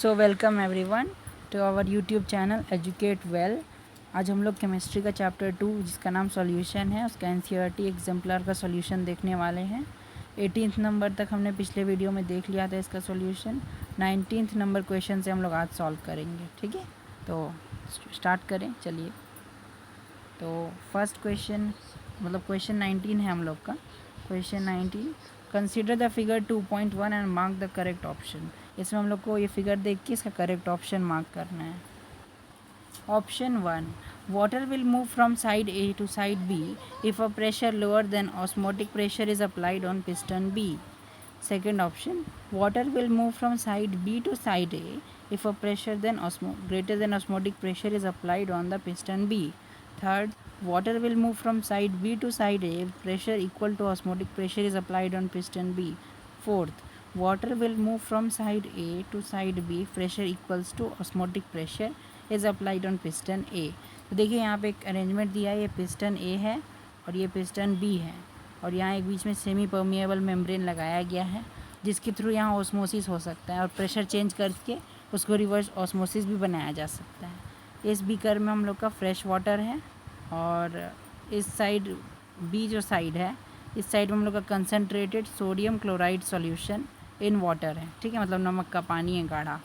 So welcome everyone to our YouTube channel Educate Well. आज हम लोग केमिस्ट्री का चैप्टर 2 जिसका नाम सॉल्यूशन है उसका एनसीईआरटी एग्जाम्पलर का सॉल्यूशन देखने वाले हैं। 18th नंबर तक हमने पिछले वीडियो में देख लिया था इसका सॉल्यूशन। 19th नंबर क्वेश्चन से हम लोग आज सॉल्व करेंगे। ठीक है, तो स्टार्ट करें। चलिए, तो फर्स्ट क्वेश्चन मतलब क्वेश्चन 19 है हम लोग का। Question 19, consider the figure 2.1 and mark the correct option. इसमें हम लोग को ये फिगर देख के इसका करेक्ट ऑप्शन मार्क करना है। Option 1, water will move from side A to side B if a pressure lower than osmotic pressure is applied on piston B. Second option, water will move from side B to side A if a pressure then greater than osmotic pressure is applied on the piston B. Third, water will move from side B to side A if pressure equal to osmotic pressure is applied on piston B. Fourth, water will move from side A to side B if pressure equals to osmotic pressure is applied on piston A. तो देखिए यहाँ पे एक arrangement दिया है, ये piston A है और ये पिस्टन B है और यहाँ एक बीच में सेमी परमिएबल मेम्ब्रेन लगाया गया है जिसके थ्रू यहाँ ऑस्मोसिस हो सकता है और प्रेशर चेंज करके उसको रिवर्स ऑस्मोसिस भी बनाया जा सकता है। इस बीकर में हम लोग का फ्रेश वाटर है और इस साइड बी जो साइड है इस साइड में हम लोग का concentrated sodium chloride solution in water है। ठीक है, मतलब नमक का पानी है गाढ़ा।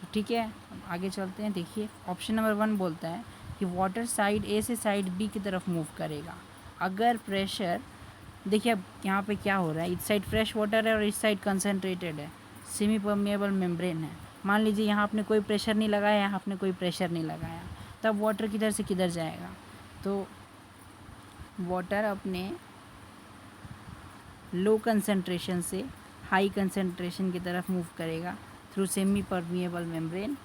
तो ठीक है, आगे चलते हैं। देखिए ऑप्शन नंबर 1 बोलता है कि वाटर साइड ए से साइड बी की तरफ मूव करेगा अगर प्रेशर, देखिए अब यहाँ पे क्या हो रहा है, इस साइड फ्रेश वाटर है और इस साइड कंसनट्रेटेड है, सेमी परमिएबल मेम्ब्रेन है। मान लीजिए यहाँ आपने कोई प्रेशर नहीं लगाया, यहाँ आपने कोई प्रेशर नहीं लगाया, तब वाटर किधर से किधर जाएगा? तो वाटर अपने लो कंसंट्रेशन से हाई कंसंट्रेशन की तरफ मूव करेगा थ्रू सेमी परमिएबल मेम्ब्रेन।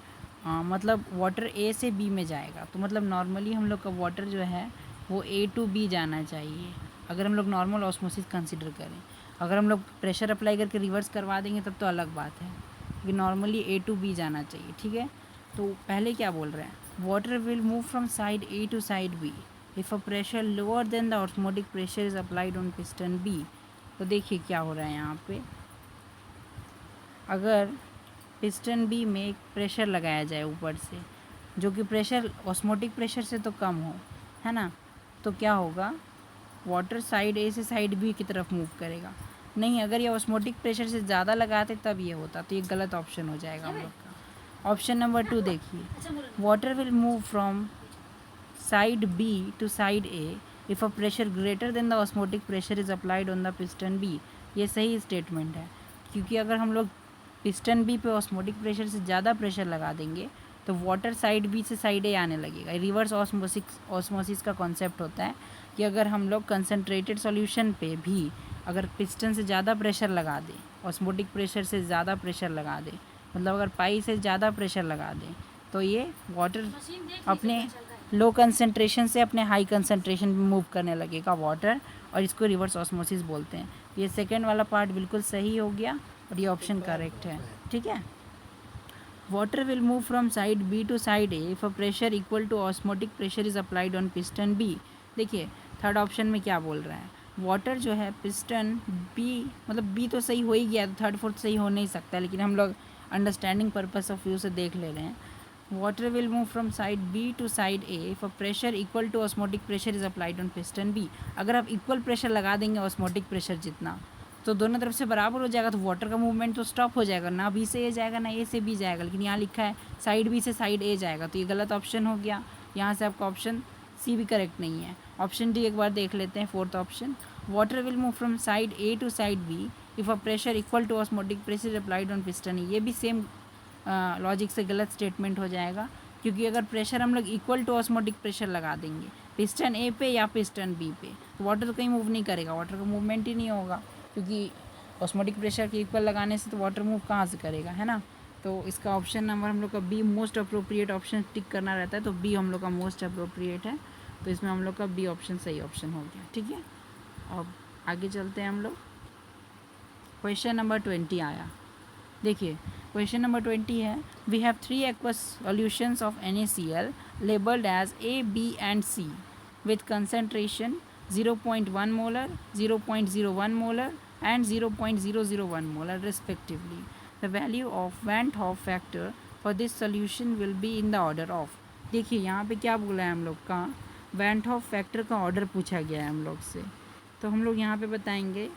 मतलब वाटर ए से बी में जाएगा। तो मतलब नॉर्मली हम लोग का वाटर जो है वो ए टू बी जाना चाहिए अगर हम लोग नॉर्मल ऑस्मोसिस कंसिडर करें। अगर हम लोग प्रेशर अप्लाई करके रिवर्स करवा देंगे तब तो अलग बात है, कि नॉर्मली ए टू बी जाना चाहिए। ठीक है, तो पहले क्या बोल रहे हैं, water will move from side A to side B if a pressure lower than the osmotic pressure is applied on piston B. तो देखिए क्या हो रहा है यहाँ पे, अगर पिस्टन बी में एक प्रेशर लगाया जाए ऊपर से जो कि प्रेशर ऑस्मोटिक प्रेशर से तो कम हो, है ना, तो क्या होगा, वाटर साइड ए से साइड बी की तरफ मूव करेगा। नहीं, अगर ये ऑस्मोटिक प्रेशर से ज़्यादा लगाते तब ये होता, तो ये गलत ऑप्शन हो जाएगा हम लोग का। ऑप्शन नंबर 2 देखिए, water will move from side B to side A if a pressure greater than the osmotic pressure is applied on the piston B. ये सही स्टेटमेंट है, क्योंकि अगर हम लोग पिस्टन बी पे ऑस्मोटिक प्रेशर से ज़्यादा प्रेशर लगा देंगे तो वाटर साइड बी से साइड ए आने लगेगा। रिवर्स ऑस्मोसिस का कॉन्सेप्ट होता है कि अगर हम लोग कंसनट्रेटेड सॉल्यूशन पे भी अगर पिस्टन से ज़्यादा प्रेशर लगा दें, ऑस्मोटिक प्रेशर से ज़्यादा प्रेशर लगा दें, मतलब अगर पाई से ज़्यादा प्रेशर लगा दें तो ये वाटर अपने लो कंसनट्रेशन से अपने हाई कंसनट्रेशन में मूव करने लगेगा वाटर, और इसको रिवर्स ऑस्मोसिस बोलते हैं। ये सेकेंड वाला पार्ट बिल्कुल सही हो गया और ये ऑप्शन करेक्ट है। ठीक है, water will move from side B to side A if a pressure equal to osmotic pressure is applied on piston B. देखिए थर्ड ऑप्शन में क्या बोल रहा है, वाटर जो है पिस्टन बी, मतलब बी तो सही हो ही गया, तो थर्ड फोर्थ सही हो नहीं सकता, लेकिन हम लोग अंडरस्टैंडिंग पर्पस ऑफ व्यू से देख ले रहे हैं। Water will move from side B to side A if a pressure equal to osmotic pressure is applied on piston B. अगर आप इक्वल प्रेशर लगा देंगे ऑस्मोटिक प्रेशर जितना, तो दोनों तरफ से बराबर हो जाएगा, तो वाटर का मूवमेंट तो स्टॉप हो जाएगा, ना बी से ए जाएगा ना ए से बी जाएगा, लेकिन यहाँ लिखा है साइड बी से साइड ए जाएगा, तो ये गलत ऑप्शन हो गया। यहाँ से आपका ऑप्शन सी भी करेक्ट नहीं है। ऑप्शन डी एक बार देख लेते हैं, fourth option, water will move from side A to side B if a pressure equal to osmotic pressure applied on piston. ये भी सेम लॉजिक से गलत स्टेटमेंट हो जाएगा, क्योंकि अगर प्रेशर हम लोग इक्वल टू ऑस्मोटिक प्रेशर लगा देंगे पिस्टन ए पे या पिस्टन बी पे, तो वाटर तो कहीं मूव नहीं करेगा, वाटर का मूवमेंट ही नहीं होगा, क्योंकि ऑस्मोटिक प्रेशर के इक्वल लगाने से तो वाटर मूव कहाँ से करेगा, है ना। तो इसका ऑप्शन नंबर हम लोग का be most appropriate option tick करना रहता है, तो बी हम लोग का मोस्ट अप्रोप्रिएट है, तो इसमें हम लोग का बी ऑप्शन सही ऑप्शन हो गया। ठीक है, अब आगे चलते हैं हम लोग। क्वेश्चन नंबर 20 आया। देखिए क्वेश्चन नंबर 20 है, we have 3 aqueous solutions of NaCl labeled as A, B and C with concentration 0.1 molar, 0.01 molar and 0.001 molar respectively. The value of van't Hoff factor for this solution will be in the order of. देखिए यहाँ पे क्या बोला है हम लोग का, van't Hoff factor का ऑर्डर पूछा गया है हम लोग से। तो हम लोग यहाँ पे बताएंगे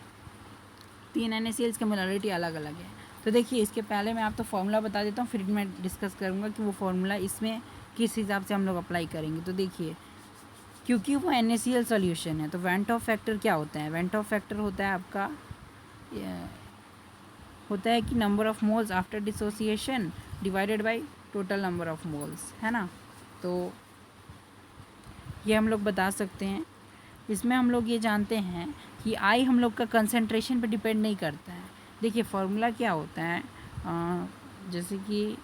3 NaCl's की मोलारिटी अलग अलग है। तो देखिए इसके पहले मैं आपको फॉर्मूला बता देता हूँ, फिर मैं डिस्कस करूँगा कि वो फॉर्मूला इसमें किस हिसाब से हम लोग अप्लाई करेंगे। तो देखिए क्योंकि वो NaCl सॉल्यूशन है तो वेंट ऑफ फैक्टर क्या होता है, वेंट ऑफ फैक्टर होता है आपका होता है कि number of moles after dissociation divided by total number of moles, है ना। तो ये हम लोग बता सकते हैं। इसमें हम लोग ये जानते हैं कि आई हम लोग का कंसंट्रेशन पे डिपेंड नहीं करता है। देखिए फार्मूला क्या होता है, जैसे कि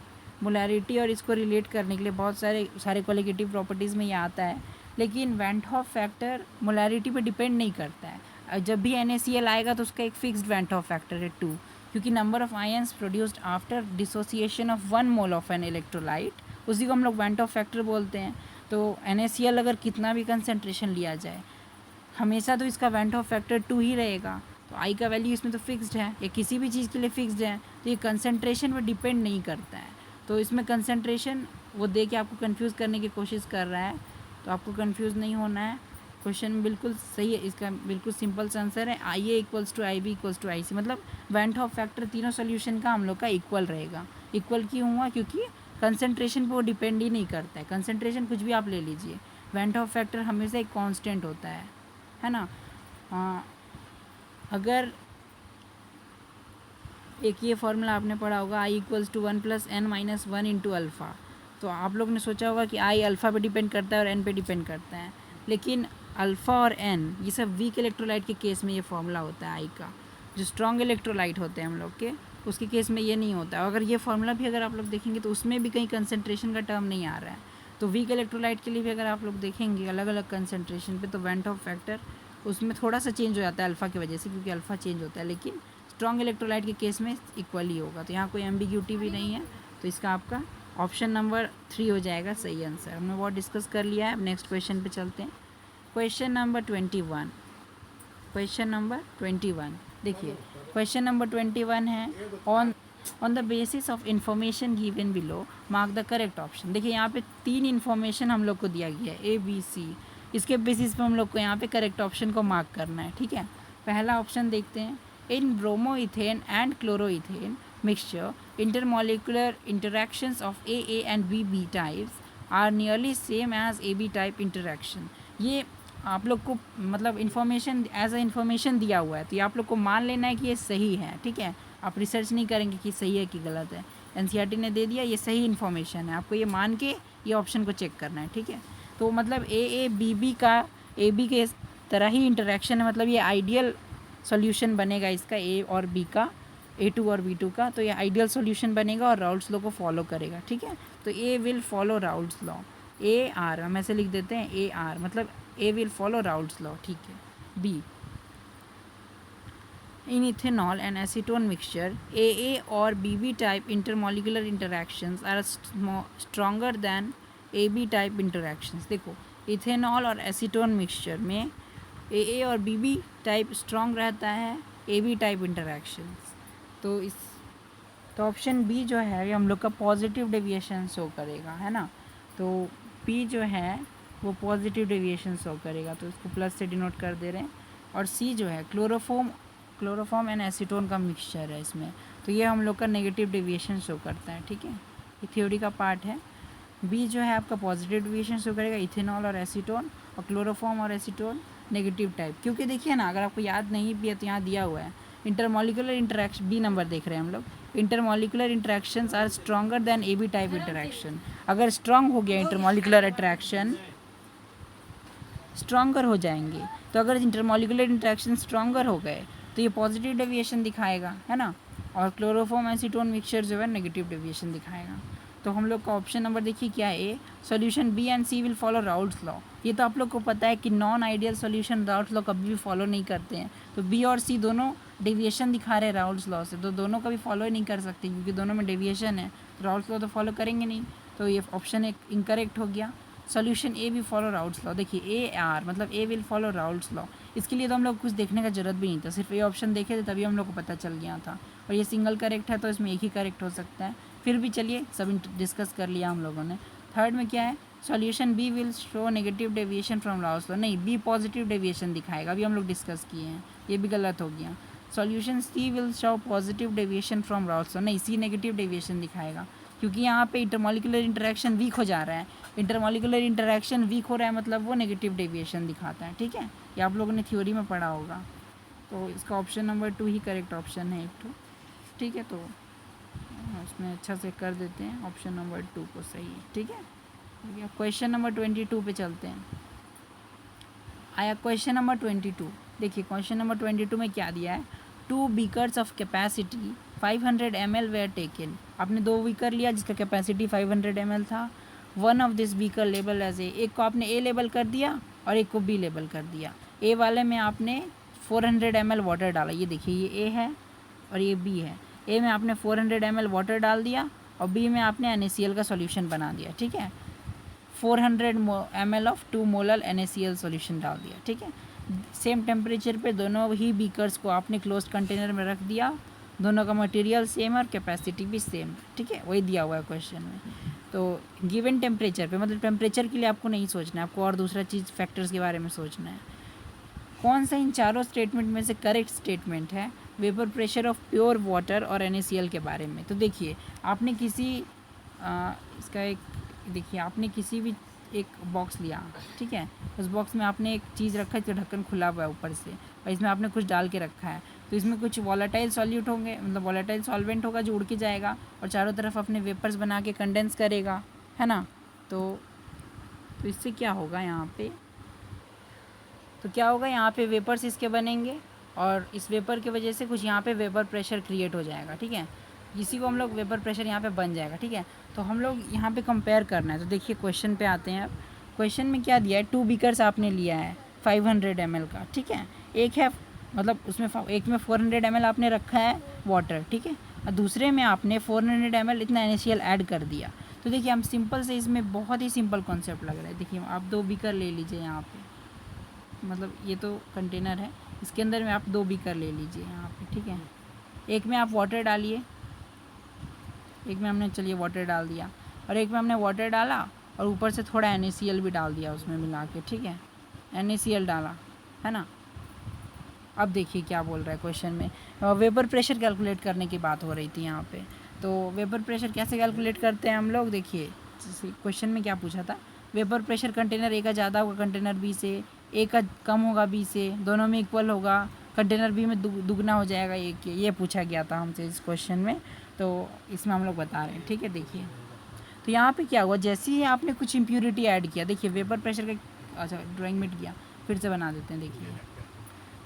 मोलैरिटी और इसको रिलेट करने के लिए बहुत सारे क्वालिटेटिव प्रॉपर्टीज़ में ये आता है, लेकिन वेंट हॉफ फैक्टर मोलैरिटी पे डिपेंड नहीं करता है। जब भी NaCl आएगा तो उसका एक फिक्स्ड वेंट हॉफ फैक्टर है 2, क्योंकि number of ions produced after dissociation of 1 mole of an electrolyte उसी को हम लोग वेंट ऑफ फैक्टर बोलते हैं। तो NaCl अगर कितना भी कंसनट्रेशन लिया जाए हमेशा तो इसका वेंट ऑफ फैक्टर 2 ही रहेगा। तो आई का वैल्यू इसमें तो फिक्स्ड है, ये किसी भी चीज़ के लिए फिक्स्ड है, तो ये कंसंट्रेशन पर डिपेंड नहीं करता है। तो इसमें कंसंट्रेशन वो दे के आपको कंफ्यूज करने की कोशिश कर रहा है, तो आपको कंफ्यूज नहीं होना है। क्वेश्चन बिल्कुल सही है, इसका बिल्कुल सिंपल सा आंसर है IA equals to IB equals to IC। मतलब वेंट ऑफ फैक्टर तीनों सोल्यूशन का हम लोग का इक्वल रहेगा। इक्वल क्यों हुआ, क्योंकि कंसंट्रेशन पर वो डिपेंड ही नहीं करता है। कंसंट्रेशन कुछ भी आप ले लीजिए, वेंट ऑफ फैक्टर हमेशा एक कांस्टेंट होता है ना। अगर एक ये फॉर्मूला आपने पढ़ा होगा I equals to 1 + n-1 into alpha, तो आप लोग ने सोचा होगा कि I अल्फ़ा पे डिपेंड करता है और n पे डिपेंड करता है, लेकिन अल्फ़ा और n ये सब वीक इलेक्ट्रोलाइट के केस में ये फॉर्मूला होता है I का। जो स्ट्रॉन्ग इलेक्ट्रोलाइट होते हैं हम लोग के उसके केस में ये नहीं होता। अगर ये फॉर्मूला भी अगर आप लोग देखेंगे तो उसमें भी कहीं कंसंट्रेशन का टर्म नहीं आ रहा है। तो वीक इलेक्ट्रोलाइट के लिए भी अगर आप लोग देखेंगे अलग अलग कंसंट्रेशन पे तो वेंट ऑफ फैक्टर उसमें थोड़ा सा चेंज हो जाता है अल्फ़ा की वजह से, क्योंकि अल्फ़ा चेंज होता है, लेकिन स्ट्रॉन्ग इलेक्ट्रोलाइट के केस में इक्वल ही होगा। तो यहाँ कोई एम्बिग्यूटी भी नहीं है, तो इसका आपका ऑप्शन नंबर 3 हो जाएगा सही आंसर। हमने बहुत डिस्कस कर लिया है, अब नेक्स्ट क्वेश्चन पे चलते हैं। क्वेश्चन नंबर 21, क्वेश्चन नंबर 21 देखिए क्वेश्चन नंबर 21 है on the basis of information given below mark the correct option. देखिए यहाँ पे 3 इन्फॉर्मेशन हम लोग को दिया गया है ABC, इसके बेसिस पे हम लोग को यहाँ पे करेक्ट ऑप्शन को मार्क करना है, ठीक है। पहला ऑप्शन देखते हैं, in bromoethane and chloroethane mixture intermolecular interactions of AA and BB types are nearly same as AB type interaction. ये आप लोग को मतलब इन्फॉर्मेशन एज अ इन्फॉर्मेशन दिया हुआ है, तो ये आप लोग को मान लेना है कि ये सही है, ठीक है। आप रिसर्च नहीं करेंगे कि सही है कि गलत है, NCERT ने दे दिया ये सही इन्फॉर्मेशन है, आपको ये मान के ये ऑप्शन को चेक करना है, ठीक है। तो मतलब AA BB का AB के तरह ही इंटरेक्शन है, मतलब ये आइडियल सॉल्यूशन बनेगा इसका A और B का, A2 और B2 का, तो ये आइडियल सॉल्यूशन बनेगा और राउल्ट्स लॉ को फॉलो करेगा, ठीक है। तो A will follow Raoult's law, AR हम ऐसे लिख देते हैं AR, मतलब A will follow Raoult's law, ठीक है। B in ethanol and acetone mixture AA or BB type intermolecular interactions are stronger than AB type interactions। देखो इथेनॉल और एसीटोन मिक्सचर में AA और BB टाइप स्ट्रॉन्ग रहता है AB type interactions. तो option B जो है ये हम लोग का पॉजिटिव डेविएशन शो करेगा, है ना। तो P जो है वो पॉजिटिव डेविएशन शो करेगा, तो इसको प्लस से डिनोट कर दे रहे हैं। और C जो है क्लोरोफॉर्म एंड एसीटोन का मिक्सचर है इसमें, तो ये हम लोग का नेगेटिव डेविएशन शो करता है, ठीक है। ये थ्योरी का पार्ट है। B जो है आपका पॉजिटिव डेविएशन शो करेगा इथेनॉल और एसीटोन, और क्लोरोफॉर्म और एसीटोन नेगेटिव टाइप, क्योंकि देखिए ना अगर आपको याद नहीं भी है तो यहाँ दिया हुआ है इंटरमोलिकुलर इंटरेक्शन, B नंबर देख रहे हैं हम लोग, intermolecular interactions are stronger than AB type interaction. अगर स्ट्रॉन्ग हो गया इंटरमोलिकुलर इंटरेक्शन स्ट्रॉन्गर हो जाएंगे, तो अगर इंटरमोलिकुलर इंटरेक्शन स्ट्रॉन्गर हो गए तो ये पॉजिटिव डेविएशन दिखाएगा, है ना। और क्लोरोफॉर्म एसीटोन मिक्सचर जो है नेगेटिव डेविएशन दिखाएगा। तो हम लोग का ऑप्शन नंबर देखिए क्या है, solution B and C will follow Raoult's law. ये तो आप लोग को पता है कि non ideal solution Raoult's law कभी भी फॉलो नहीं करते हैं, तो B और C दोनों डेविएशन दिखा रहे हैं राउल्ट्स लॉ से, तो दोनों का भी फॉलो ही नहीं कर सकते क्योंकि दोनों में डेविएशन है, तो राउल्ट्स लॉ तो फॉलो करेंगे नहीं, तो ये ऑप्शन एक इनकरेक्ट हो गया। सॉल्यूशन A भी फॉलो राउल्ट्स लॉ, देखिए AR मतलब A will follow Raoult's law. इसके लिए तो हम लोग कुछ देखने का जरूरत भी नहीं था, सिर्फ ये ऑप्शन देखे थे तभी हम लोग को पता चल गया था। और ये सिंगल करेक्ट है तो इसमें एक ही करेक्ट हो सकता है। फिर भी चलिए सब डिस्कस कर लिया हम लोगों ने। थर्ड में क्या है, solution B will show negative deviation from Raoult's law, नहीं बी पॉजिटिव डेविएशन दिखाएगा, अभी हम लोग डिस्कस किए हैं, ये भी गलत हो गया। Solution C will show positive deviation from Raoult's law, नहीं सी नेगेटिव डेविएशन दिखाएगा, क्योंकि यहाँ पे इंटरमॉलिकुलर इंटरेक्शन वीक हो जा रहा है। इंटरमॉलिकुलर इंटरेक्शन वीक हो रहा है मतलब वो नेगेटिव डेविएशन दिखाता है, ठीक है, ये आप लोगों ने थ्योरी में पढ़ा होगा। तो इसका ऑप्शन नंबर 2 ही करेक्ट ऑप्शन है एक तो, ठीक है, तो उसमें अच्छा से कर देते हैं ऑप्शन नंबर 2 को सही, ठीक है। क्वेश्चन नंबर 22 पे चलते हैं। आया क्वेश्चन नंबर 22, देखिए क्वेश्चन नंबर 22 में क्या दिया है, 2 beakers of capacity 500 ml were taken, आपने 2 बीकर लिया जिसका कैपेसिटी 500 ml था। One of this beaker label as A, एक को आपने ए लेबल कर दिया और एक को बी लेबल कर दिया। ए वाले में आपने 400 ml वाटर डाला, ये देखिए ये ए है और ये बी है। ए में आपने 400 ml वाटर डाल दिया और बी में आपने NaCl का सॉल्यूशन बना दिया, ठीक है, 400 ml of 2 molar NaCl solution डाल दिया, ठीक है। सेम टेम्परेचर पे दोनों ही बीकर्स को आपने क्लोज्ड कंटेनर में रख दिया, दोनों का मटेरियल सेम और कैपेसिटी भी सेम, ठीक है, वही दिया हुआ है क्वेश्चन में। तो गिवन टेम्परेचर पे, मतलब टेम्परेचर के लिए आपको नहीं सोचना है, आपको और दूसरा चीज़ फैक्टर्स के बारे में सोचना है। कौन सा इन चारों स्टेटमेंट में से करेक्ट स्टेटमेंट है vapour pressure of pure water और NaCl के बारे में। तो देखिए आपने किसी इसका एक, देखिए आपने किसी भी एक बॉक्स लिया, ठीक है, उस बॉक्स में आपने एक चीज़ रखा है तो ढक्कन खुला हुआ है ऊपर से और इसमें आपने कुछ डाल के रखा है, तो इसमें कुछ वॉलेटाइल सॉल्यूट होंगे, मतलब वॉलेटाइल सॉल्वेंट होगा जो उड़ के जाएगा और चारों तरफ अपने वेपर्स बना के कंडेंस करेगा, है ना। तो इससे क्या होगा यहाँ पे, तो क्या होगा यहाँ पे वेपर्स इसके बनेंगे और इस वेपर की वजह से कुछ यहाँ पे वेपर प्रेशर क्रिएट हो जाएगा, ठीक है, इसी को हम लोग वेपर प्रेशर यहाँ पे बन जाएगा, ठीक है। तो हम लोग यहाँ पे कंपेयर करना है, तो देखिए क्वेश्चन पे आते हैं अब। क्वेश्चन में क्या दिया है, 2 बीकर्स आपने लिया है 500 ml का, ठीक है, एक है मतलब उसमें एक में 400 ml आपने रखा है वाटर, ठीक है, और दूसरे में आपने 400 ml इतना NaCl ऐड कर दिया। तो देखिए हम सिंपल से, इसमें बहुत ही सिंपल कॉन्सेप्ट लग रहा है। देखिए आप 2 बीकर ले लीजिए यहाँ पे, मतलब ये तो कंटेनर है, इसके अंदर में आप 2 बीकर ले लीजिए यहाँ पे, ठीक है, एक में आप वाटर डालिए, एक में हमने चलिए वाटर डाल दिया और एक में हमने वाटर डाला और ऊपर से थोड़ा NaCl भी डाल दिया उसमें मिला के, ठीक है, NaCl डाला, है ना। अब देखिए क्या बोल रहा है क्वेश्चन में, वेपर प्रेशर कैलकुलेट करने की बात हो रही थी यहाँ पे। तो वेपर प्रेशर कैसे कैलकुलेट करते हैं हम लोग, देखिए क्वेश्चन में क्या पूछा था, वेपर प्रेशर कंटेनर ए का ज़्यादा होगा कंटेनर बी से, ए का कम होगा बी से, दोनों में इक्वल होगा, कंटेनर बी में दुगना हो जाएगा ये पूछा गया था हमसे इस क्वेश्चन में। तो इसमें हम लोग बता रहे हैं, ठीक है। देखिए तो यहाँ पे क्या हुआ, जैसे ही आपने कुछ इम्प्यूरिटी ऐड किया, देखिए वेपर प्रेशर का, अच्छा ड्राइंग मिट गया, फिर से बना देते हैं। देखिए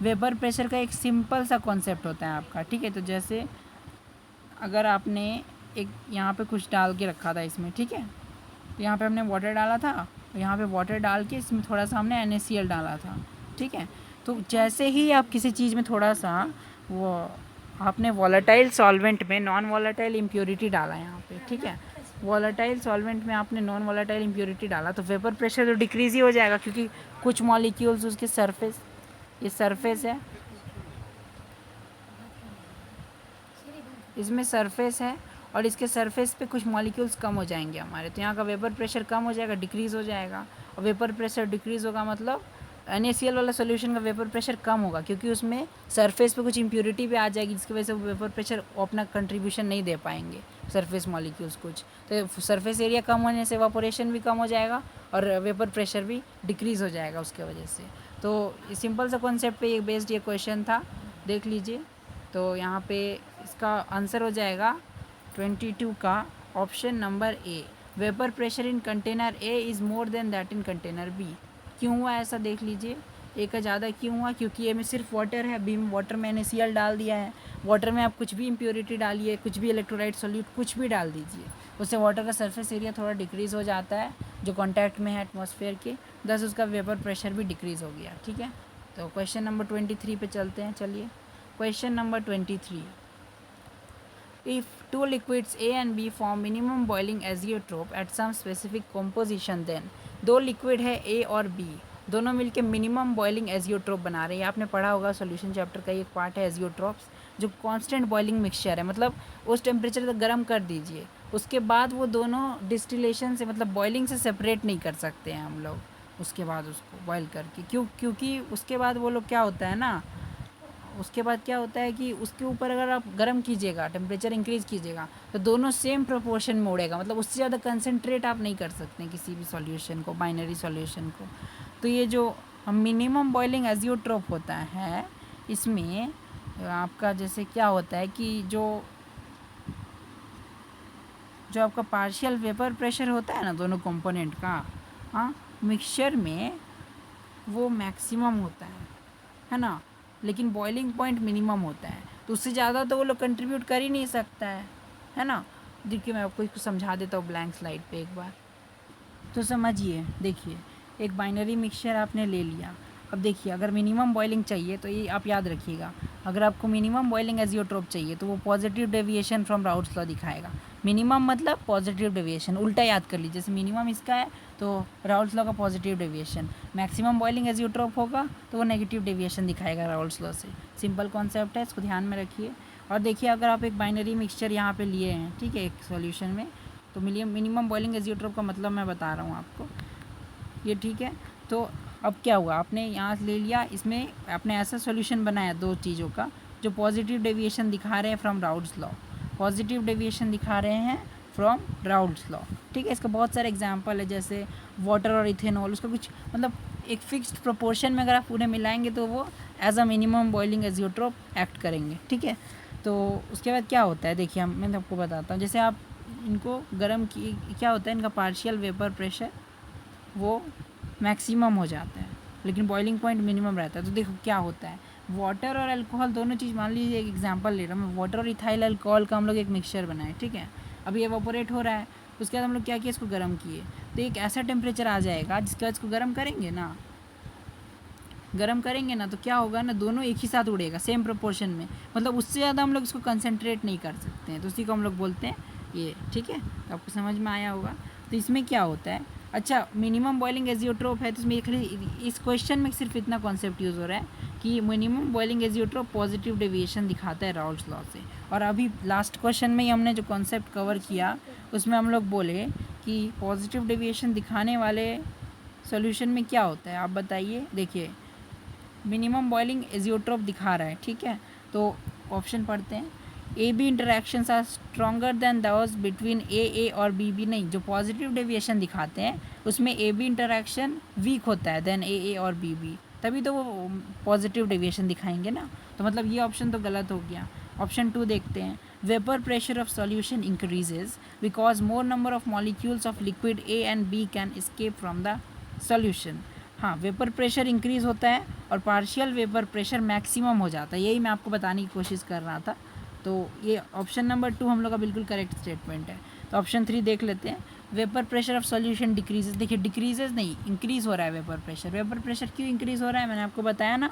वेपर प्रेशर का एक सिंपल सा कॉन्सेप्ट होता है आपका, ठीक है। तो जैसे अगर आपने एक यहाँ पे कुछ डाल के रखा था इसमें, ठीक है, तो यहाँ पे हमने वाटर डाला था और यहाँ पे वाटर डाल के इसमें थोड़ा सा हमने NaCl डाला था, ठीक है। तो जैसे ही आप किसी चीज़ में थोड़ा सा वो आपने वॉलेटाइल सॉल्वेंट में नॉन वॉलेटाइल इम्प्योरिटी डाला यहाँ पे, ठीक है, वॉलेटाइल सॉल्वेंट में आपने नॉन वॉलेटाइल इम्प्योरिटी डाला तो वेपर प्रेशर तो डिक्रीज़ ही हो जाएगा, क्योंकि कुछ मॉलिक्यूल्स उसके सरफेस, ये सरफेस है, इसमें सरफेस है और इसके सरफेस पे कुछ मॉलिक्यूल्स कम हो जाएंगे हमारे, तो यहाँ का वेपर प्रेशर कम हो जाएगा, डिक्रीज़ हो जाएगा। और वेपर प्रेशर डिक्रीज़ होगा मतलब NaCl वाला सॉल्यूशन का वेपर प्रेशर कम होगा, क्योंकि उसमें सरफेस पे कुछ इम्प्यूरिटी भी आ जाएगी जिसकी वजह से वो वेपर प्रेशर अपना कंट्रीब्यूशन नहीं दे पाएंगे सरफेस मॉलिक्यूल्स कुछ, तो सरफेस एरिया कम होने से एवापोरेशन भी कम हो जाएगा और वेपर प्रेशर भी डिक्रीज़ हो जाएगा उसके वजह से। तो सिंपल सा कॉन्सेप्ट पे बेस्ड ये क्वेश्चन था, देख लीजिए। तो यहाँ पे इसका आंसर हो जाएगा 22 का option number A, vapour pressure in container A is more than that in container B. क्यों हुआ ऐसा देख लीजिए, ए का ज़्यादा क्यों हुआ, क्योंकि ए में सिर्फ वाटर है, बी में वाटर में NaCl डाल दिया है। वाटर में आप कुछ भी इम्प्योरिटी डालिए, कुछ भी इलेक्ट्रोलाइट सॉल्यूट कुछ भी डाल दीजिए, उससे वाटर का सरफेस एरिया थोड़ा डिक्रीज़ हो जाता है जो कॉन्टैक्ट में है एटमॉस्फेयर के, दस उसका वेपर प्रेशर भी डिक्रीज़ हो गया, ठीक है। तो क्वेश्चन नंबर 23 पे चलते हैं, चलिए question number 23, if two liquids A and B form minimum boiling azeotrope at some specific composition, then दो लिक्विड है A और B, दोनों मिलके मिनिमम बॉइलिंग एजियोट्रोप बना रहे हैं। आपने पढ़ा होगा सॉल्यूशन चैप्टर का एक पार्ट है एजियोट्रोप्स, जो कांस्टेंट बॉइलिंग मिक्सचर है, मतलब उस टेम्परेचर तक गर्म कर दीजिए, उसके बाद वो दोनों डिस्टिलेशन से मतलब बॉइलिंग से सेपरेट नहीं कर सकते हैं हम लोग उसके बाद उसको बॉयल करके। क्योंकि उसके बाद वो लोग क्या होता है ना, उसके बाद क्या होता है कि उसके ऊपर अगर आप गर्म कीजिएगा, टेम्परेचर इंक्रीज़ कीजिएगा, तो दोनों सेम प्रोपोर्शन में उड़ेगा, मतलब उससे ज़्यादा कंसनट्रेट आप नहीं कर सकते किसी भी सॉल्यूशन को, बाइनरी सॉल्यूशन को। तो ये जो मिनिमम बॉइलिंग एजियोट्रोप होता है, इसमें आपका जैसे क्या होता है कि जो आपका पार्शियल वेपर प्रेशर होता है ना दोनों कंपोनेंट का, हाँ, मिक्सचर में वो मैक्सिमम होता है ना, लेकिन बॉइलिंग पॉइंट मिनिमम होता है, तो उससे ज़्यादा तो वो लोग कंट्रीब्यूट कर ही नहीं सकता है ना। देखिए मैं आपको इसको समझा देता हूँ ब्लैंक स्लाइड पे एक बार, तो समझिए। देखिए एक बाइनरी मिक्सचर आपने ले लिया, अब देखिए अगर मिनिमम बॉइलिंग चाहिए तो ये आप याद रखिएगा, अगर आपको मिनिमम बॉइलिंग एजियोट्रोप चाहिए तो वो positive deviation from Raoult's law दिखाएगा। मिनिमम मतलब पॉजिटिव डेविएशन, उल्टा याद कर लीजिए, जैसे मिनिमम इसका है तो राउल्ट्स लॉ का positive deviation, maximum boiling azeotrope होगा तो वो नेगेटिव डेविएशन दिखाएगा राउल्ट्स लॉ से। सिंपल कॉन्सेप्ट है, इसको ध्यान में रखिए। और देखिए अगर आप एक बाइनरी मिक्सचर यहाँ पे लिए हैं, ठीक है, एक सॉल्यूशन में, तो मिनिमम बॉइलिंग एजियोट्रोप का मतलब मैं बता रहा हूँ आपको, ये ठीक है। तो अब क्या हुआ, आपने यहाँ से ले लिया, इसमें आपने ऐसा सॉल्यूशन बनाया दो चीज़ों का जो पॉजिटिव डेविएशन दिखा रहे हैं from Raoult's law, positive deviation दिखा रहे हैं फ्रॉम राउल्ट्स लॉ, ठीक है। इसका बहुत सारे एग्जांपल है, जैसे वाटर और इथेनॉल, उसका कुछ मतलब एक फिक्स्ड प्रोपोर्शन में अगर आप उन्हें मिलाएंगे तो वो as a minimum boiling azeotrope act करेंगे, ठीक है। तो उसके बाद क्या होता है, देखिए मैं आपको बताता हूँ, जैसे आप इनको गर्म की, क्या होता है, इनका पार्शियल वेपर प्रेशर वो मैक्सिमम हो जाता है लेकिन बॉइलिंग पॉइंट मिनिमम रहता है। तो देखो क्या होता है, वाटर और अल्कोहल दोनों चीज़, मान लीजिए एक एग्जांपल ले रहा हूँ मैं, वाटर और इथाइल अल्कोहल का हम लोग एक मिक्सचर बनाए, ठीक है। अभी एवोपोरेट हो रहा है, उसके बाद हम लोग क्या किया, इसको गर्म किए, तो एक ऐसा टेम्परेचर आ जाएगा जिसके बाद इसको गर्म करेंगे ना, तो क्या होगा ना, दोनों एक ही साथ उड़ेगा सेम प्रोपोर्शन में, मतलब उससे ज़्यादा हम लोग इसको कंसनट्रेट नहीं कर सकते हैं, तो उसी को हम लोग बोलते हैं ये, ठीक है। तो आपको समझ में आया होगा। तो इसमें क्या होता है, अच्छा मिनिमम बॉइलिंग एजियोट्रोप है, तो इसमें इस क्वेश्चन में सिर्फ इतना कॉन्सेप्ट यूज़ हो रहा है कि minimum boiling azeotrope positive deviation दिखाता है राउल्ट्स लॉ से। और अभी लास्ट क्वेश्चन में ही हमने जो कॉन्सेप्ट कवर किया उसमें हम लोग बोले कि पॉजिटिव डेविएशन दिखाने वाले सॉल्यूशन में क्या होता है, आप बताइए। देखिए मिनिमम बॉइलिंग एजियोट्रोप दिखा रहा है, ठीक है, तो ऑप्शन पढ़ते हैं। A B interactions are stronger than those between A और बी नहीं, जो पॉजिटिव डेविएशन दिखाते हैं उसमें ए बी इंटरेक्शन वीक होता है देन ए और बी, तभी तो वो पॉजिटिव डेविएशन दिखाएंगे ना। तो मतलब ये ऑप्शन तो गलत हो गया। ऑप्शन 2 देखते हैं, vapour pressure of solution increases because more number of molecules of liquid A and B can escape from the solution. हाँ, वेपर प्रेशर इंक्रीज़ होता है और पार्शियल वेपर प्रेशर मैक्सिमम हो जाता है, यही मैं आपको बताने की कोशिश कर रहा था। तो ये ऑप्शन नंबर 2 हम लोग का बिल्कुल करेक्ट स्टेटमेंट है। तो ऑप्शन 3 देख लेते हैं, vapour pressure of solution decreases. देखिए डिक्रीजेज नहीं, इंक्रीज़ हो रहा है वेपर प्रेशर। वेपर प्रेशर क्यों इंक्रीज़ हो रहा है, मैंने आपको बताया ना,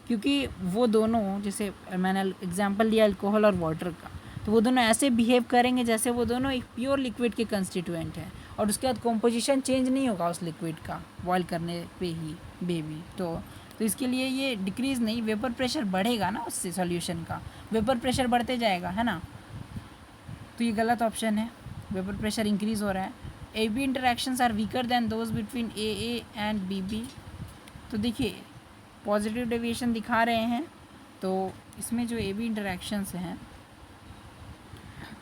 क्योंकि वो दोनों, जैसे मैंने एग्जांपल लिया अल्कोहल और वाटर का, तो वो दोनों ऐसे बिहेव करेंगे जैसे वो दोनों एक प्योर लिक्विड के कंस्टिट्यूएंट हैं, और उसके बाद कॉम्पोजिशन चेंज नहीं होगा उस लिक्विड का बॉयल करने पे ही बेबी। तो इसके लिए ये डिक्रीज़ नहीं, वेपर प्रेशर बढ़ेगा ना उससे, सॉल्यूशन का वेपर प्रेशर बढ़ते जाएगा, है ना। तो ये गलत ऑप्शन है, वेपर प्रेशर इंक्रीज़ हो रहा है। A B interactions are weaker than those between A and B. तो देखिए पॉजिटिव डेविएशन दिखा रहे हैं, तो इसमें जो ए बी इंटरेक्शंस हैं,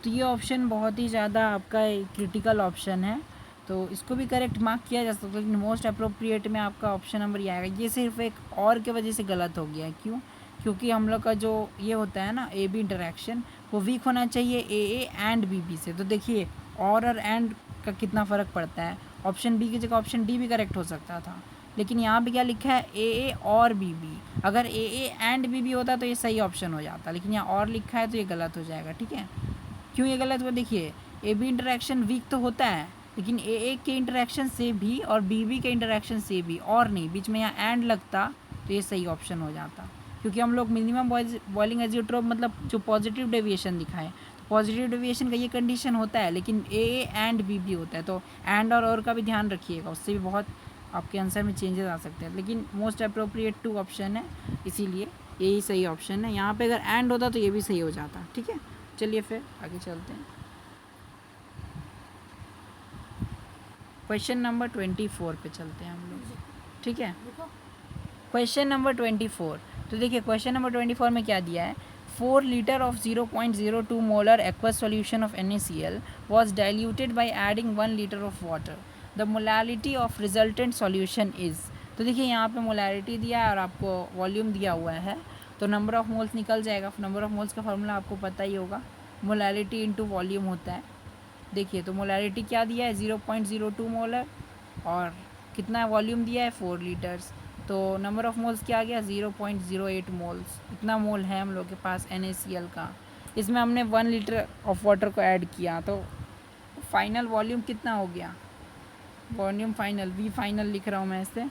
तो ये ऑप्शन बहुत ही ज़्यादा आपका क्रिटिकल ऑप्शन है, तो इसको भी करेक्ट मार्क किया जा सकता है, लेकिन मोस्ट अप्रोप्रिएट में आपका ऑप्शन नंबर ये आएगा। ये सिर्फ एक और के वजह से गलत हो गया है, क्यों, क्योंकि हम लोग का जो ये होता है ना ए बी इंटरेक्शन, वो वीक होना चाहिए ए एंड बी से। तो देखिए और एंड का कितना फ़र्क पड़ता है, ऑप्शन बी की जगह ऑप्शन डी भी करेक्ट हो सकता था, लेकिन यहाँ पे क्या लिखा है ए और बी। अगर ए एंड बी होता तो ये सही ऑप्शन हो जाता, लेकिन यहाँ और लिखा है तो ये गलत हो जाएगा, ठीक है। क्यों ये गलत हुआ, देखिए ए बी इंटरेक्शन वीक तो होता है, लेकिन ए के इंटरेक्शन से भी और बी के इंटरेक्शन से भी, और नहीं, बीच में यहाँ एंड लगता तो ये सही ऑप्शन हो जाता, क्योंकि हम लोग मिनिमम बॉइलिंग एजियोट्रोप मतलब जो पॉजिटिव डेविएशन दिखाए, तो पॉजिटिव डेविएशन का ये कंडीशन होता है, लेकिन ए एंड बी होता है, तो एंड और का भी ध्यान रखिएगा, उससे भी बहुत आपके आंसर में चेंजेस आ सकते हैं, लेकिन मोस्ट अप्रोप्रिएट 2 ऑप्शन है, इसीलिए यही सही ऑप्शन है। यहाँ पे अगर एंड होता तो ये भी सही हो जाता। ठीक है, चलिए फिर आगे चलते हैं। क्वेश्चन नंबर 24 पे चलते हैं हम लोग। ठीक है, क्वेश्चन नंबर 24। तो देखिए क्वेश्चन नंबर 24 में क्या दिया है, 4 litre of 0.02 molar aqueous solution of NaCl was diluted by adding 1 litre of water, the molality of resultant solution is. तो देखिए यहाँ पे मोलालिटी दिया है और आपको वॉल्यूम दिया हुआ है, तो नंबर ऑफ मोल्स निकल जाएगा। नंबर ऑफ मोल्स का फार्मूला आपको पता ही होगा, मोलालिटी इंटू वॉल्यूम होता है। देखिए तो मोलारिटी क्या दिया है 0.02 मोलर, और कितना वॉल्यूम दिया है 4 लीटर्स, तो नंबर ऑफ मोल्स क्या आ गया 0.08 मोल्स। इतना मोल है हम लोग के पास NaCl का। इसमें हमने 1 लीटर ऑफ वाटर को ऐड किया, तो फाइनल वॉल्यूम कितना हो गया, वॉल्यूम फाइनल V फाइनल लिख रहा हूँ मैं इससे।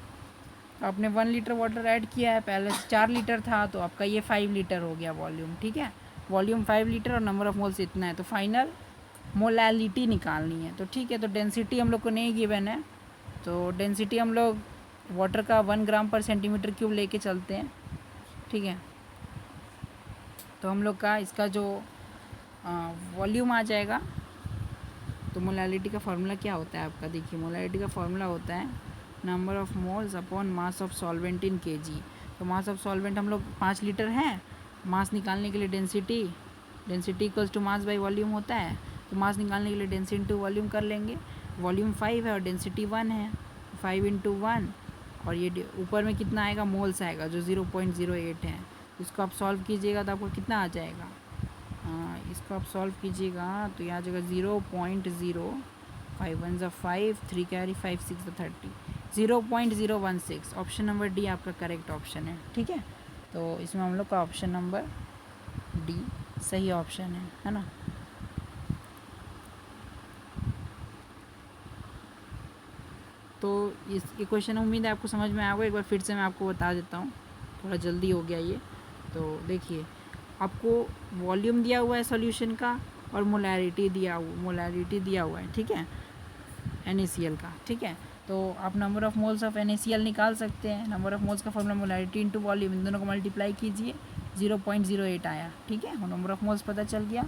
आपने 1 लीटर वाटर ऐड किया है, पहले 4 लीटर था, तो आपका ये 5 लीटर हो गया वॉल्यूम। ठीक है, वॉल्यूम 5 लीटर और नंबर ऑफ मोल्स इतना है, तो फाइनल मोलालिटी निकालनी है। तो ठीक है, तो डेंसिटी हम लोग को नहीं गिवन है, तो डेंसिटी हम लोग वाटर का 1 ग्राम पर सेंटीमीटर क्यूब लेके चलते हैं। ठीक है, तो हम लोग का इसका जो वॉल्यूम आ जाएगा, तो मोलालिटी का फार्मूला क्या होता है आपका, देखिए मोलालिटी का फार्मूला होता है number of moles upon mass of solvent in kg। तो मास ऑफ सॉल्वेंट हम लोग 5 लीटर है, मास निकालने के लिए density equals to mass by volume होता है, तो मास निकालने के लिए डेंसिटी इंटू वॉल्यूम कर लेंगे। वॉल्यूम 5 है और डेंसिटी 1 है, 5 इंटू 1, और ये ऊपर में कितना आएगा मोल्स आएगा जो 0.08 है। इसको आप सॉल्व कीजिएगा तो आपको कितना आ जाएगा, इसको आप सॉल्व कीजिएगा तो ये आ जाएगा 0.0, 5 1 ज़ा 5, 3 कैरी 5 6 ज़ा 30, 0.016। ऑप्शन नंबर डी आपका करेक्ट ऑप्शन है। ठीक है, तो इसमें हम लोग का ऑप्शन नंबर डी सही ऑप्शन है ना। तो इस क्वेश्चन उम्मीद है आपको समझ में आएगा। एक बार फिर से मैं आपको बता देता हूँ, थोड़ा जल्दी हो गया ये। तो देखिए आपको वॉल्यूम दिया हुआ है सॉल्यूशन का और मोलारिटी दिया हुआ है। ठीक है, NaCl का। ठीक है, तो आप number of moles of NaCl निकाल सकते हैं। नंबर ऑफ मोल्स का फॉर्मूला मोलारिटी इंटू वॉल्यूम, इन दोनों को मल्टीप्लाई कीजिए, 0.08 आया। ठीक है, नंबर ऑफ मोल्स पता चल गया,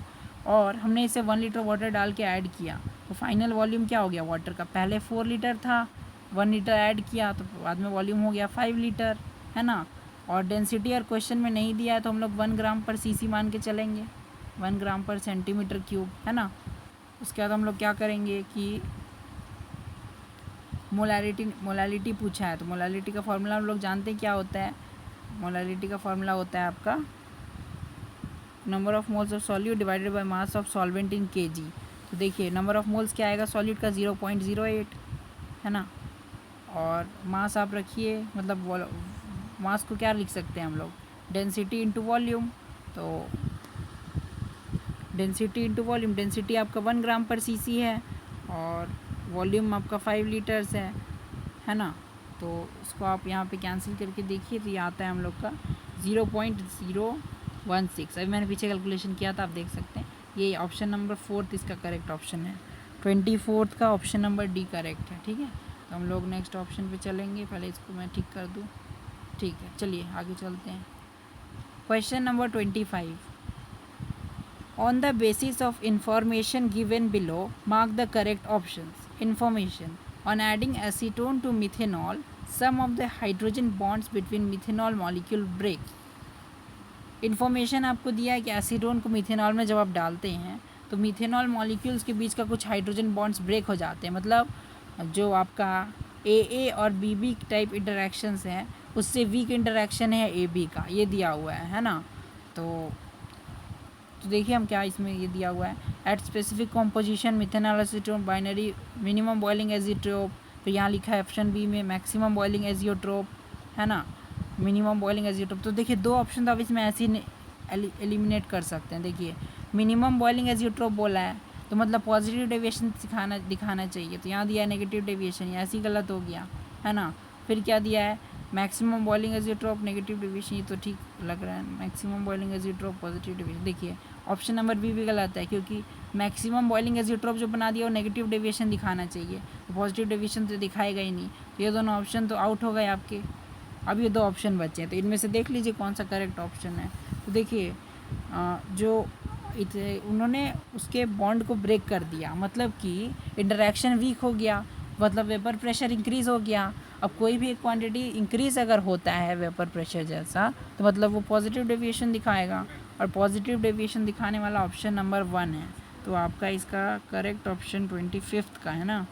और हमने इसे 1 लीटर वाटर डाल के ऐड किया, तो फाइनल वॉल्यूम क्या हो गया वाटर का, पहले 4 लीटर था, 1 लीटर ऐड किया तो बाद में वॉल्यूम हो गया 5 लीटर, है ना। और डेंसिटी और क्वेश्चन में नहीं दिया है, तो हम लोग 1 ग्राम पर cc मान के चलेंगे, 1 ग्राम पर सेंटीमीटर क्यूब, है ना। उसके बाद हम लोग क्या करेंगे कि मोलालिटी पूछा है, तो मोलालिटी का फॉर्मूला हम लोग जानते हैं क्या होता है। मोलालिटी का फॉर्मूला होता है आपका number of moles of solute divided by mass of solvent in kg। तो देखिए नंबर ऑफ मोल्स क्या आएगा सॉल्यूट का 0.08, है ना, और मास आप रखिए, मतलब मास को क्या लिख सकते हैं हम लोग, डेंसिटी इंटू वॉल्यूम। तो डेंसिटी इंटू वॉल्यूम, डेंसिटी आपका 1 ग्राम पर cc है और वॉल्यूम आपका 5 लीटर्स है ना। तो इसको आप यहाँ पे कैंसिल करके देखिए, तो ये आता है हम लोग का 0.016। अभी मैंने पीछे कैलकुलेशन किया था, आप देख सकते हैं। ये ऑप्शन नंबर 4 इसका करेक्ट ऑप्शन है। 24 का ऑप्शन नंबर डी करेक्ट है। ठीक है, तो हम लोग नेक्स्ट ऑप्शन पे चलेंगे, पहले इसको मैं ठीक कर दूँ। ठीक है, चलिए आगे चलते हैं। Question number 25, on the basis of information given below mark the correct options. Information on adding acetone to methanol, some of the hydrogen bonds between methanol molecule break। Information आपको दिया है कि एसीटोन को मिथेनॉल में जब आप डालते हैं तो मिथेनॉल मॉलिक्यूल्स के बीच का कुछ हाइड्रोजन बॉन्ड्स ब्रेक हो जाते हैं, मतलब जो आपका AA और BB टाइप इंटरेक्शंस हैं उससे वीक इंटरेक्शन है AB का, ये दिया हुआ है ना। तो देखिए हम क्या इसमें ये दिया हुआ है, at specific composition methanol acetone binary minimum boiling azeotrope. तो यहाँ लिखा है ऑप्शन बी में मैक्सिमम बॉइलिंग एजियोट्रोप, है ना, मिनिमम बॉइलिंग एजियोट्रोप। तो देखिए 2 ऑप्शन तो आप इसमें ऐसे ही एलिमिनेट कर सकते हैं। देखिए मिनिमम बॉइलिंग एजियोट्रोप बोला है तो मतलब पॉजिटिव डेविएशन दिखाना चाहिए, तो यहाँ दिया है नेगेटिव डेविएशन, ये ऐसे ही गलत हो गया, है ना। फिर क्या दिया है maximum boiling azeotrope negative deviation, ये तो ठीक लग रहा है। Maximum boiling azeotrope positive deviation, देखिए ऑप्शन नंबर बी भी गलत है, क्योंकि मैक्सिमम बॉइलिंग एजियोट्रोप जो बना दिया वो नेगेटिव डेविएशन दिखाना चाहिए, तो पॉजिटिव डेविएशन तो दिखाएगा ही नहीं, तो ये दोनों ऑप्शन तो आउट हो गए आपके। अब ये 2 ऑप्शन बचे हैं, तो इनमें से देख लीजिए कौन सा करेक्ट ऑप्शन है। तो देखिए जो उन्होंने उसके बॉन्ड को ब्रेक कर दिया, मतलब कि इंटरेक्शन वीक हो गया, मतलब वेपर प्रेशर इंक्रीज़ हो गया। अब कोई भी एक क्वांटिटी इंक्रीज़ अगर होता है वेपर प्रेशर जैसा, तो मतलब वो पॉजिटिव डेविएशन दिखाएगा, और पॉजिटिव डेविएशन दिखाने वाला ऑप्शन नंबर 1 है। तो आपका इसका करेक्ट ऑप्शन 25th का है ना,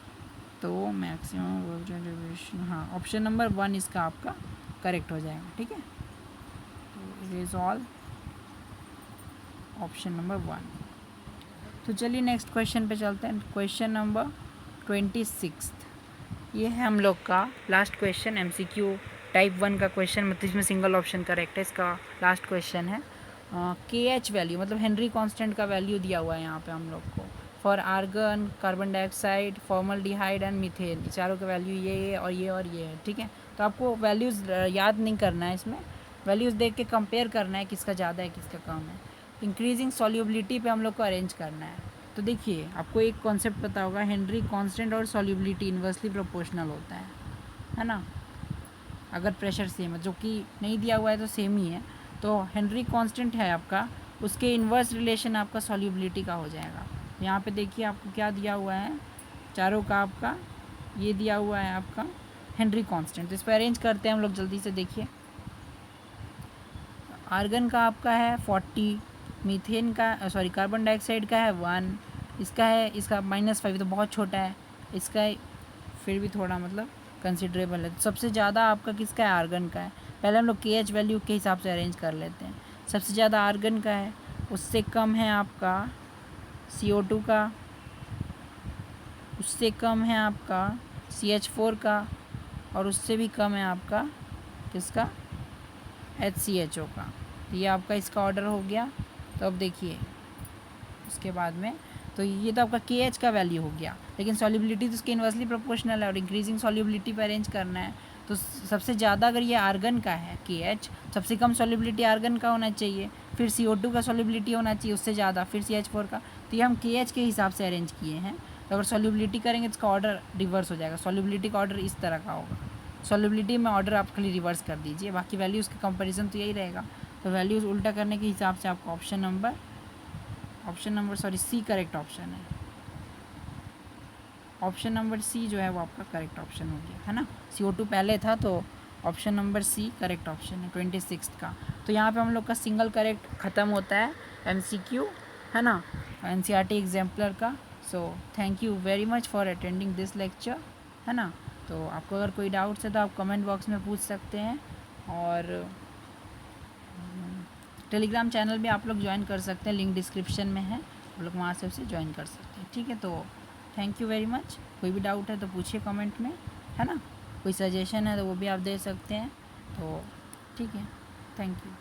तो मैक्सिमम डेविएशन, हाँ ऑप्शन नंबर 1 इसका आपका करेक्ट हो जाएगा। ठीक है, तो it is all option number 1। तो चलिए नेक्स्ट क्वेश्चन पे चलते हैं। क्वेश्चन नंबर 26, ये है हम लोग का लास्ट क्वेश्चन, MCQ टाइप 1 का क्वेश्चन, मतलब इसमें सिंगल ऑप्शन करेक्ट है। इसका लास्ट क्वेश्चन है KH वैल्यू, मतलब हेनरी कांस्टेंट का वैल्यू दिया हुआ है यहाँ पे हम लोग को for argon, carbon dioxide, formaldehyde and methane, चारों का वैल्यू ये और ये और ये है। ठीक है, तो आपको वैल्यूज़ याद नहीं करना है, इसमें वैल्यूज़ देख के कंपेयर करना है किसका ज़्यादा है किसका कम है। इंक्रीजिंग सॉल्युबिलिटी पे हम लोग को अरेंज करना है। तो देखिए आपको एक कॉन्सेप्ट पता होगा, हेनरी कांस्टेंट और सॉल्युबिलिटी इन्वर्सली प्रोपोर्शनल होता है ना, अगर प्रेशर सेम है, जो कि नहीं दिया हुआ है तो सेम ही है। तो हेनरी कांस्टेंट है आपका, उसके इन्वर्स रिलेशन आपका सॉल्युबिलिटी का हो जाएगा। यहाँ पे देखिए आपको क्या दिया हुआ है, चारों का आपका ये दिया हुआ है आपका हेनरी कांस्टेंट। तो इस पर अरेंज करते हैं हम लोग जल्दी से। देखिए आर्गन का आपका है 40, मीथेन का सॉरी कार्बन डाइऑक्साइड का है 1, इसका है इसका -5, तो बहुत छोटा है, इसका फिर भी थोड़ा मतलब कंसिडरेबल है। तो सबसे ज़्यादा आपका किसका है, आर्गन का है। पहले हम लोग KH वैल्यू के हिसाब से अरेंज कर लेते हैं। सबसे ज़्यादा आर्गन का है, उससे कम है आपका CO2 का, उससे कम है आपका CH4 का, और उससे भी कम है आपका किसका, HCHO का। तो ये आपका इसका ऑर्डर हो गया। तो अब देखिए उसके बाद में, तो ये तो आपका KH का वैल्यू हो गया, लेकिन सॉल्युबिलिटी तो उसके इन्वर्सली प्रोपोर्शनल है और इंक्रीजिंग सॉल्युबिलिटी पे अरेंज करना है। तो सबसे ज़्यादा अगर ये आर्गन का है KH, सबसे कम सॉल्युबिलिटी आर्गन का होना चाहिए, फिर CO2 का सॉल्युबिलिटी होना चाहिए उससे ज़्यादा, फिर CH4 का। तो ये हम KH के हिसाब से अरेंज किए हैं। तो अगर सॉल्युबिलिटी करेंगे तो इसका ऑर्डर रिवर्स हो जाएगा, सॉल्युबिलिटी का ऑर्डर इस तरह का होगा। सॉल्युबिलिटी में ऑर्डर आप खाली रिवर्स कर दीजिए, बाकी वैल्यूज़ का कंपेरिजन तो यही रहेगा। तो वैल्यूज़ उल्टा करने के हिसाब से आपको option number C correct option है। ऑप्शन नंबर C जो है वो आपका करेक्ट ऑप्शन हो गया है ना। CO2 पहले था, तो option number C correct option है 26 का। तो यहाँ पे हम लोग का सिंगल करेक्ट ख़त्म होता है MCQ, है ना, NCERT एग्जाम्पलर का। So thank you very much for attending this lecture, है ना। तो आपको अगर कोई डाउट्स है तो आप कमेंट बॉक्स में पूछ सकते हैं, और टेलीग्राम चैनल भी आप लोग ज्वाइन कर सकते हैं, लिंक डिस्क्रिप्शन में है, आप लोग वहाँ से उसे ज्वाइन कर सकते हैं। ठीक है, तो थैंक यू वेरी मच। कोई भी डाउट है तो पूछिए कमेंट में, है ना। कोई सजेशन है तो वो भी आप दे सकते हैं। तो ठीक है, थैंक यू।